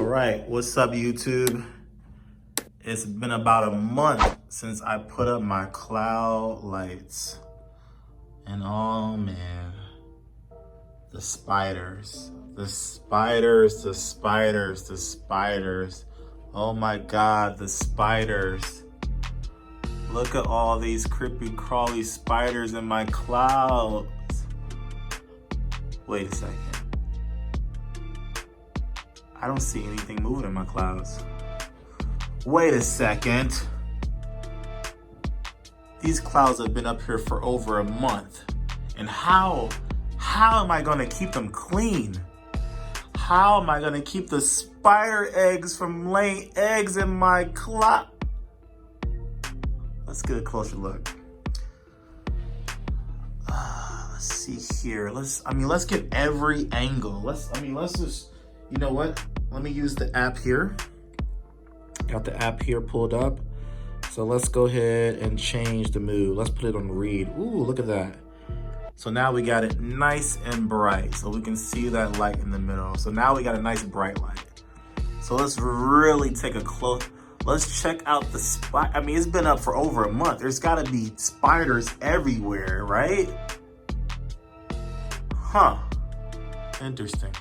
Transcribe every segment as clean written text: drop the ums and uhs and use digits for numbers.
right, what's up YouTube? It's been about a month since I put up my cloud lights. And oh man, the spiders. Oh my God, the spiders. Look at all these creepy crawly spiders in my clouds. Wait a second. I don't see anything moving in my clouds. Wait a second. These clouds have been up here for over a month. And how am I gonna keep them clean? How am I gonna keep the spider eggs from laying eggs in my cloud? Let's get a closer look. Let's see here. Let's get every angle. Let's just, you know what? Let me use the app here. Got the app here pulled up. So let's go ahead and change the mood. Let's put it on read. Ooh, look at that. So now we got it nice and bright. So we can see that light in the middle. So now we got a nice bright light. So let's really take a close, let's check out the spot. I mean, it's been up for over a month. There's gotta be spiders everywhere, right? Huh, interesting.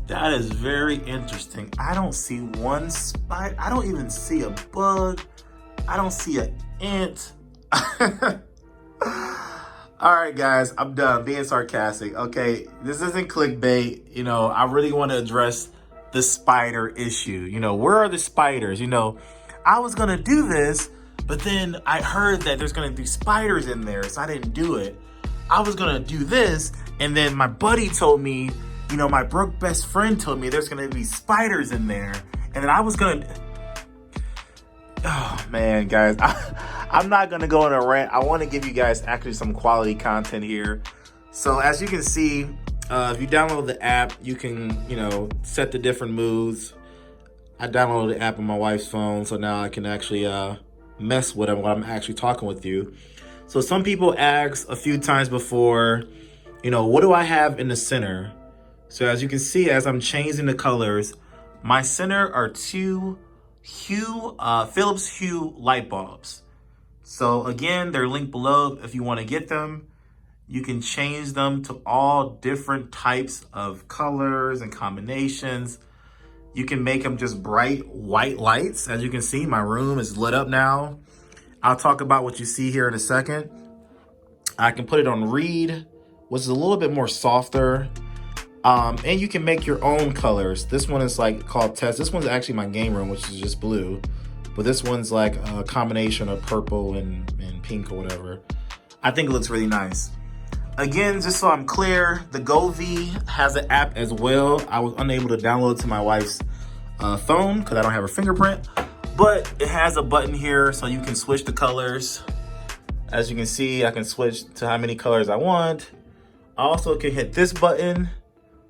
That is very interesting. I don't see one spider. I don't even see a bug. I don't see an ant. All right, guys, I'm done being sarcastic. Okay, this isn't clickbait. You know, I really want to address the spider issue. You know, where are the spiders? You know, I was gonna do this, but then I heard that there's gonna be spiders in there, so I didn't do it. I was gonna do this, and then my buddy told me, you know, my broke best friend told me there's gonna be spiders in there. And then I was gonna, oh man, guys, I'm not gonna go on a rant. I wanna give you guys actually some quality content here. So as you can see, if you download the app, you can, you know, set the different moods. I downloaded the app on my wife's phone, so now I can actually mess with them while I'm actually talking with you. So some people ask a few times before, you know, what do I have in the center? So as you can see, as I'm changing the colors, my center are two Philips Hue light bulbs. So again, they're linked below if you want to get them. You can change them to all different types of colors and combinations. You can make them just bright white lights. As you can see, my room is lit up now. I'll talk about what you see here in a second. I can put it on read, which is a little bit more softer. And you can make your own colors. This one is like called test. This one's actually my game room, which is just blue. But this one's like a combination of purple and pink or whatever. I think it looks really nice. Again, just so I'm clear, the Govee has an app as well. I was unable to download it to my wife's phone because I don't have her fingerprint. But it has a button here so you can switch the colors. As you can see, I can switch to how many colors I want. I also can hit this button.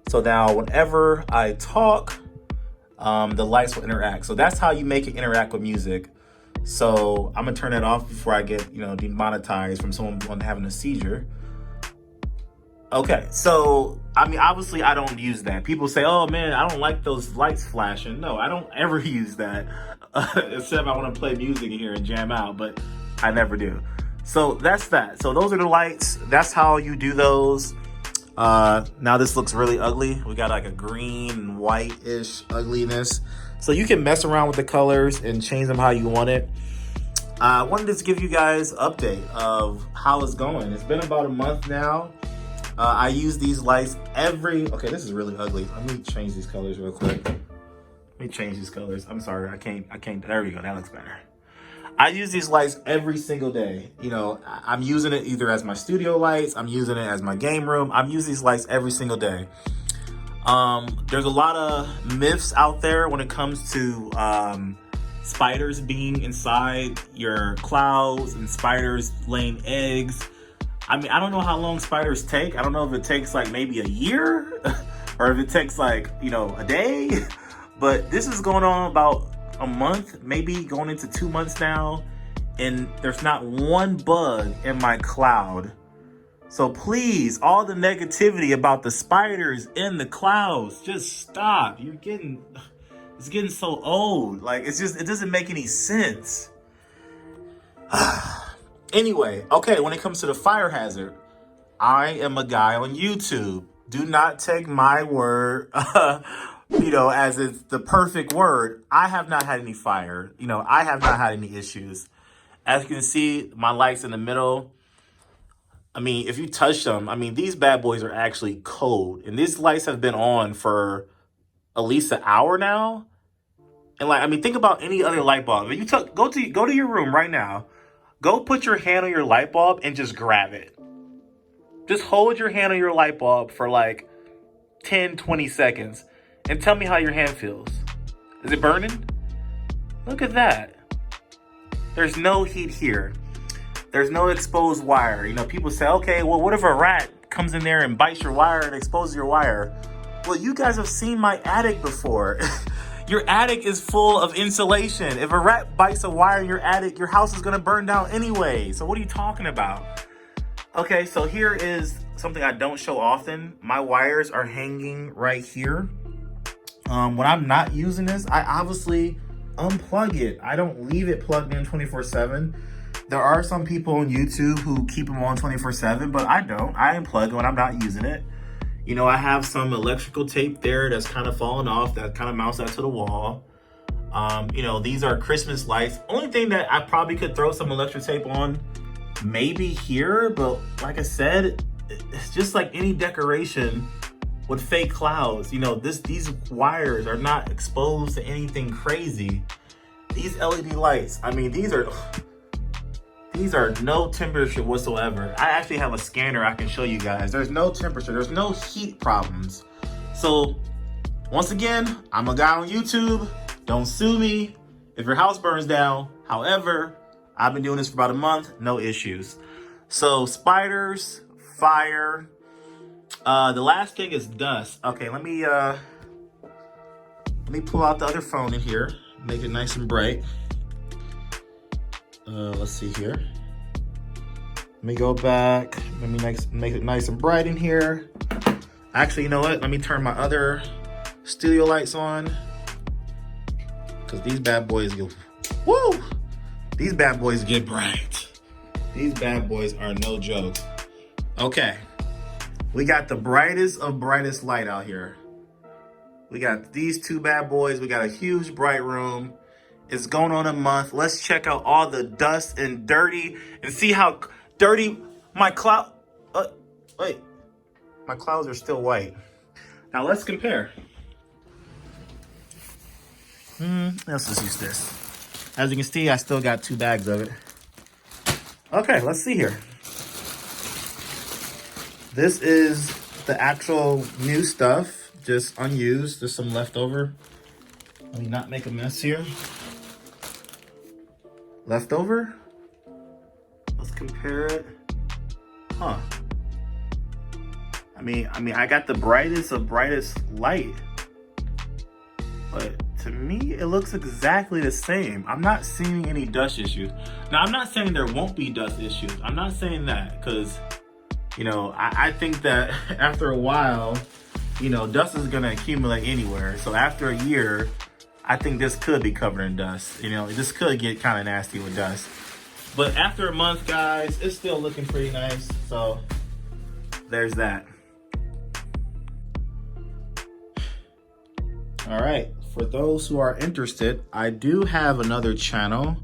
So now whenever I talk, the lights will interact. So that's how you make it interact with music. So I'm gonna turn that off before I get, you know, demonetized from someone having a seizure. Okay, so, I mean, obviously I don't use that. People say, oh man, I don't like those lights flashing. No, I don't ever use that, except I wanna play music in here and jam out, but I never do. So that's that. So those are the lights. That's how you do those. Now this looks really ugly. We got like a green and white-ish ugliness. So you can mess around with the colors and change them how you want it. I wanted to just give you guys an update of how it's going. It's been about a month now. I use these lights okay, this is really ugly. Let me change these colors real quick. Let me change these colors. I'm sorry, I can't, there we go, that looks better. I use these lights every single day. You know, I'm using it either as my studio lights, I'm using it as my game room. I'm using these lights every single day. There's a lot of myths out there when it comes to spiders being inside your clouds and spiders laying eggs. I mean, I don't know how long spiders take. I don't know if it takes like maybe a year or if it takes like, you know, a day, but this is going on about a month, maybe going into 2 months now, and there's not one bug in my cloud. So please, all the negativity about the spiders in the clouds, just stop. It's getting so old. Like, it doesn't make any sense. Anyway, okay, when it comes to the fire hazard, I am a guy on YouTube. Do not take my word, as it's the perfect word. I have not had any fire. I have not had any issues. As you can see, my lights in the middle. I mean, if you touch them, these bad boys are actually cold. And these lights have been on for at least an hour now. And think about any other light bulb. If you go to your room right now. Go put your hand on your light bulb and just grab it. Just hold your hand on your light bulb for like 10, 20 seconds. And tell me how your hand feels. Is it burning? Look at that. There's no heat here. There's no exposed wire. People say, okay, well, what if a rat comes in there and bites your wire and exposes your wire? Well, you guys have seen my attic before. Your attic is full of insulation. If a rat bites a wire in your attic, your house is gonna burn down anyway. So what are you talking about? Okay, so here is something I don't show often. My wires are hanging right here. When I'm not using this, I obviously unplug it. I don't leave it plugged in 24/7. There are some people on YouTube who keep them on 24/7, but I don't. I unplug it when I'm not using it. I have some electrical tape there that's kind of falling off that kind of mounts that to the wall. These are Christmas lights. Only thing that I probably could throw some electric tape on, maybe here, but like I said, it's just like any decoration with fake clouds. These wires are not exposed to anything crazy. These LED lights, these are no temperature whatsoever. I actually have a scanner I can show you guys. There's no temperature. There's no heat problems. So, once again, I'm a guy on YouTube. Don't sue me if your house burns down. However, I've been doing this for about a month. No issues. So, spiders, fire. The last thing is dust. Okay, let me pull out the other phone in here. Make it nice and bright. Let's see here. Let me go back. Let me make it nice and bright in here. Actually, you know what? Let me turn my other studio lights on. Because these bad boys get, woo! These bad boys get bright. These bad boys are no joke. Okay. We got the brightest of brightest light out here. We got these two bad boys. We got a huge bright room. It's going on a month. Let's check out all the dust and dirty and see how dirty my cloud. Wait, my clouds are still white. Now let's compare. Let's just use this. As you can see, I still got 2 bags of it. Okay, let's see here. This is the actual new stuff, just unused. There's some leftover. Let me not make a mess here. Leftover. Let's compare it. Huh. I got the brightest of brightest light. But to me, it looks exactly the same. I'm not seeing any dust issues. Now, I'm not saying there won't be dust issues. I'm not saying that because, I think that after a while, dust is going to accumulate anywhere. So after a year, I think this could be covered in dust. This could get kind of nasty with dust. But after a month, guys, it's still looking pretty nice. So there's that. All right. For those who are interested, I do have another channel.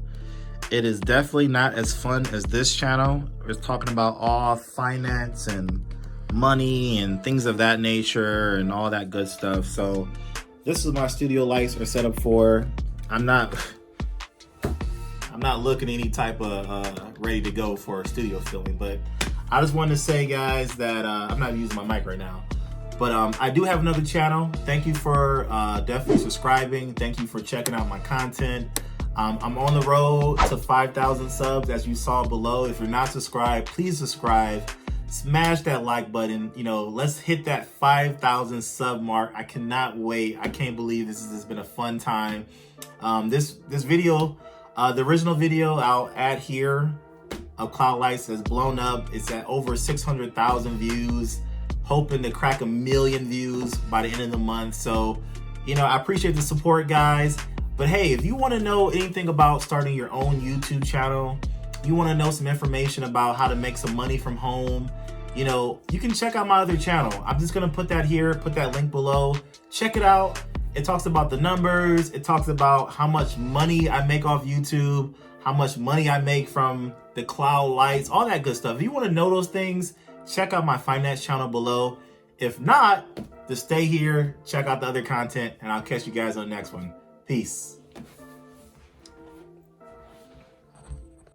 It is definitely not as fun as this channel. It's talking about all finance and money and things of that nature and all that good stuff. So this is my studio lights are set up for. I'm not looking any type of ready to go for a studio filming, but I just wanted to say, guys, that I'm not using my mic right now, but I do have another channel. Thank you for definitely subscribing. Thank you for checking out my content. I'm on the road to 5,000 subs, as you saw below. If you're not subscribed, please subscribe. Smash that like button. Let's hit that 5,000 sub mark. I cannot wait. I can't believe this has been a fun time. This video, the original video, I'll add here. of Cloud Lights has blown up. It's at over 600,000 views, hoping to crack 1 million views by the end of the month. So, I appreciate the support, guys. But hey, if you want to know anything about starting your own YouTube channel, you want to know some information about how to make some money from home, you can check out my other channel. I'm just going to put that here, put that link below. Check it out. It talks about the numbers. It talks about how much money I make off YouTube, how much money I make from the Cloud Lights, all that good stuff. If you want to know those things, check out my finance channel below. If not, just stay here, check out the other content, and I'll catch you guys on the next one. Peace.